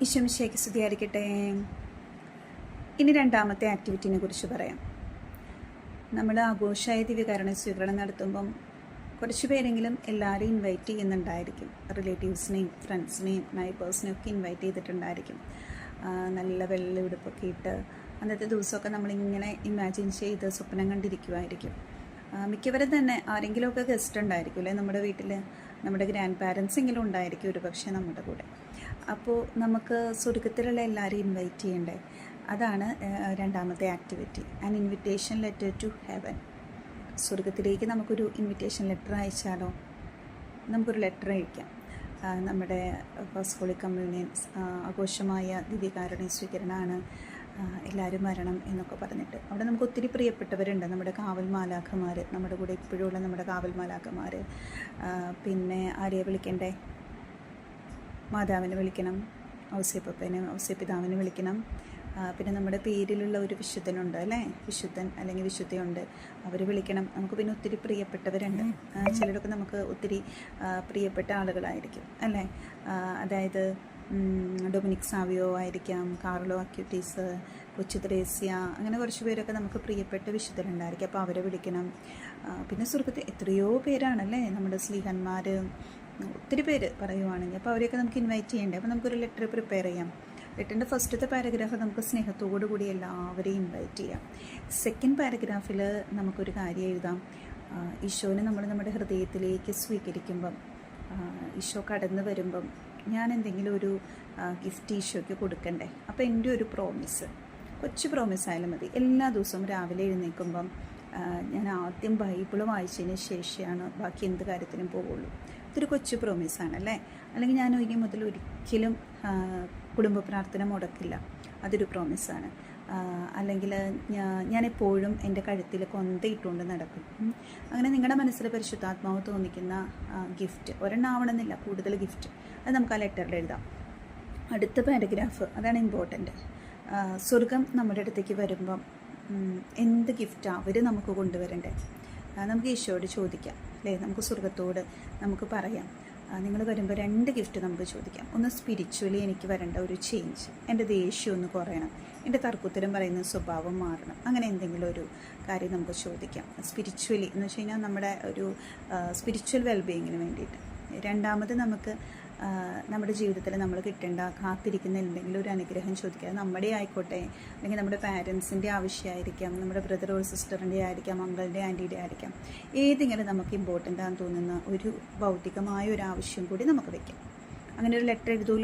ഈശോമിശിഹായ്ക്ക് സ്തുതിയായിരിക്കട്ടെ. ഇനി രണ്ടാമത്തെ ആക്ടിവിറ്റിനെ കുറിച്ച് പറയാം. നമ്മൾ ആഘോഷമായ ദിവ്യകാരുണ്യ സ്വീകരണം നടത്തുമ്പം കുറച്ച് പേരെങ്കിലും എല്ലാവരെയും ഇൻവൈറ്റ് ചെയ്യുന്നുണ്ടായിരിക്കും. റിലേറ്റീവ്സിനെയും ഫ്രണ്ട്സിനെയും നൈബേഴ്സിനെയും ഒക്കെ ഇൻവൈറ്റ് ചെയ്തിട്ടുണ്ടായിരിക്കും. നല്ല വെള്ള ഉടുപ്പൊക്കെ ഇട്ട് അന്നത്തെ ദിവസമൊക്കെ നമ്മളിങ്ങനെ ഇമാജിൻ ചെയ്ത് സ്വപ്നം കണ്ടിരിക്കുമായിരിക്കും. മിക്കവരും തന്നെ ആരെങ്കിലുമൊക്കെ ഗസ്റ്റ് ഉണ്ടായിരിക്കും അല്ലേ, നമ്മുടെ വീട്ടിൽ നമ്മുടെ ഗ്രാൻഡ് പാരൻസ് എങ്കിലും ഉണ്ടായിരിക്കും ഒരു പക്ഷേ നമ്മുടെ കൂടെ. അപ്പോൾ നമുക്ക് സ്വർഗത്തിലുള്ള എല്ലാവരെയും ഇൻവൈറ്റ് ചെയ്യണ്ടേ. അതാണ് രണ്ടാമത്തെ activity, an invitation letter to heaven. സ്വർഗത്തിലേക്ക് നമുക്കൊരു ഇൻവിറ്റേഷൻ ലെറ്റർ അയച്ചാലോ? നമുക്കൊരു ലെറ്റർ അയക്കാം. നമ്മുടെ ഫസ്റ്റ് ഹോളി കമ്മ്യൂണിയൻ ആഘോഷമായ ദിവ്യകാരുണ്യ സ്വീകരണമാണ്, എല്ലാവരും വരണം എന്നൊക്കെ പറഞ്ഞിട്ട്. അവിടെ നമുക്ക് ഒത്തിരി പ്രിയപ്പെട്ടവരുണ്ട്, നമ്മുടെ കാവൽ മാലാഖമാർ, നമ്മുടെ കൂടെ ഇപ്പോഴുള്ള നമ്മുടെ കാവൽ മാലാഖമാർ. പിന്നെ ആരെയെ വിളിക്കണ്ടേ? മാതാവിനെ വിളിക്കണം, ഔസേപ്പപ്പനെ ഔസേപ്പിതാവിനെ വിളിക്കണം. പിന്നെ നമ്മുടെ പേരിലുള്ള ഒരു വിശുദ്ധനുണ്ട് അല്ലേ, വിശുദ്ധൻ അല്ലെങ്കിൽ വിശുദ്ധയുണ്ട്, അവർ വിളിക്കണം. നമുക്ക് പിന്നെ ഒത്തിരി പ്രിയപ്പെട്ടവരുണ്ട്. ചിലരൊക്കെ നമുക്ക് ഒത്തിരി പ്രിയപ്പെട്ട ആളുകളായിരിക്കും അല്ലേ. അതായത് ഡൊമിനിക് സാവിയോ ആയിരിക്കാം, കാർലോ അക്യൂട്ടീസ്, കൊച്ചു ത്രേസ്യ, അങ്ങനെ കുറച്ച് പേരൊക്കെ നമുക്ക് പ്രിയപ്പെട്ട വിശുദ്ധരുണ്ടായിരിക്കും. അപ്പോൾ അവരെ വിളിക്കണം. പിന്നെ സ്വർഗത്തിൽ എത്രയോ പേരാണല്ലേ, നമ്മുടെ സ്ലീഹന്മാർ, ഒത്തിരി പേര് പറയുവാണെങ്കിൽ. അപ്പോൾ അവരെയൊക്കെ നമുക്ക് ഇൻവൈറ്റ് ചെയ്യണ്ടേ. അപ്പോൾ നമുക്കൊരു ലെറ്റർ പ്രിപ്പയർ ചെയ്യാം. ലെറ്ററിൻ്റെ ഫസ്റ്റത്തെ പാരഗ്രാഫ് നമുക്ക് സ്നേഹത്തോടു കൂടി എല്ലാവരെയും ഇൻവൈറ്റ് ചെയ്യാം. സെക്കൻഡ് പാരഗ്രാഫിൽ നമുക്കൊരു കാര്യം എഴുതാം. ഈശോനെ നമ്മൾ നമ്മുടെ ഹൃദയത്തിലേക്ക് സ്വീകരിക്കുമ്പം, ഈശോ കടന്നു വരുമ്പം ഞാൻ എന്തെങ്കിലും ഒരു ഗിഫ്റ്റ് ഈശോയ്ക്ക് കൊടുക്കണ്ടേ. അപ്പോൾ എൻ്റെ ഒരു പ്രോമിസ്, കൊച്ചു പ്രോമിസ് ആയാലും മതി. എല്ലാ ദിവസവും രാവിലെ എഴുന്നേൽക്കുമ്പം ഞാൻ ആദ്യം ബൈബിൾ വായിച്ചതിന് ശേഷമാണ് ബാക്കി എന്ത് കാര്യത്തിനും പോവുള്ളൂ. ഇതൊരു കൊച്ചു പ്രോമിസാണല്ലേ. അല്ലെങ്കിൽ ഞാൻ ഇനി മുതൽ ഒരിക്കലും കുടുംബ പ്രാർത്ഥന മുടക്കില്ല, അതൊരു പ്രോമിസാണ്. അല്ലെങ്കിൽ ഞാനെപ്പോഴും എൻ്റെ കഴുത്തിൽ കൊന്തയിട്ടുകൊണ്ട് നടക്കും. അങ്ങനെ നിങ്ങളുടെ മനസ്സിൽ പരിശുദ്ധാത്മാവ് തോന്നിക്കുന്ന ഗിഫ്റ്റ്, ഒരെണ്ണാവണമെന്നില്ല, കൂടുതൽ ഗിഫ്റ്റ്, അത് നമുക്ക് ആ ലെറ്ററിൽ എഴുതാം. അടുത്ത പാരഗ്രാഫ്, അതാണ് ഇമ്പോർട്ടൻ്റ്. സ്വർഗം നമ്മുടെ അടുത്തേക്ക് വരുമ്പം എന്ത് ഗിഫ്റ്റാണ് അവർ നമുക്ക് കൊണ്ടുവരണ്ടേ. നമുക്ക് ഈശോയോട് ചോദിക്കാം അല്ലേ. നമുക്ക് സ്വർഗത്തോട് നമുക്ക് പറയാം, നിങ്ങൾ വരുമ്പോൾ 2 ഗിഫ്റ്റ് നമുക്ക് ചോദിക്കാം. ഒന്ന്, സ്പിരിച്വലി എനിക്ക് വരേണ്ട ഒരു ചേഞ്ച്, എൻ്റെ ദേഷ്യം ഒന്ന് കുറയണം, എൻ്റെ തർക്കുത്തരം പറയുന്ന സ്വഭാവം മാറണം, അങ്ങനെ എന്തെങ്കിലും ഒരു കാര്യം നമുക്ക് ചോദിക്കാം. സ്പിരിച്വലി എന്ന് വെച്ച് കഴിഞ്ഞാൽ നമ്മുടെ ഒരു സ്പിരിച്വൽ വെൽബീയിങ്ങിന് വേണ്ടിയിട്ട്. രണ്ടാമത് നമുക്ക് നമ്മുടെ ജീവിതത്തിൽ നമ്മൾ കിട്ടേണ്ട കാത്തിരിക്കുന്ന എന്തെങ്കിലും ഒരു അനുഗ്രഹം ചോദിക്കുക. നമ്മുടെ ആയിക്കോട്ടെ, അല്ലെങ്കിൽ നമ്മുടെ പാരൻസിൻ്റെ ആവശ്യമായിരിക്കാം, നമ്മുടെ ബ്രദർ ഓർ സിസ്റ്ററിൻ്റെ ആയിരിക്കാം, അങ്കിളിൻ്റെ ആൻറ്റിയുടെ ആയിരിക്കാം. ഏതെങ്കിലും നമുക്ക് ഇമ്പോർട്ടൻ്റ് ആണെന്ന് തോന്നുന്ന ഒരു ഭൗതികമായ ഒരു ആവശ്യം കൂടി നമുക്ക് വയ്ക്കാം. അങ്ങനെ ഒരു ലെറ്റർ എഴുതൂലോ.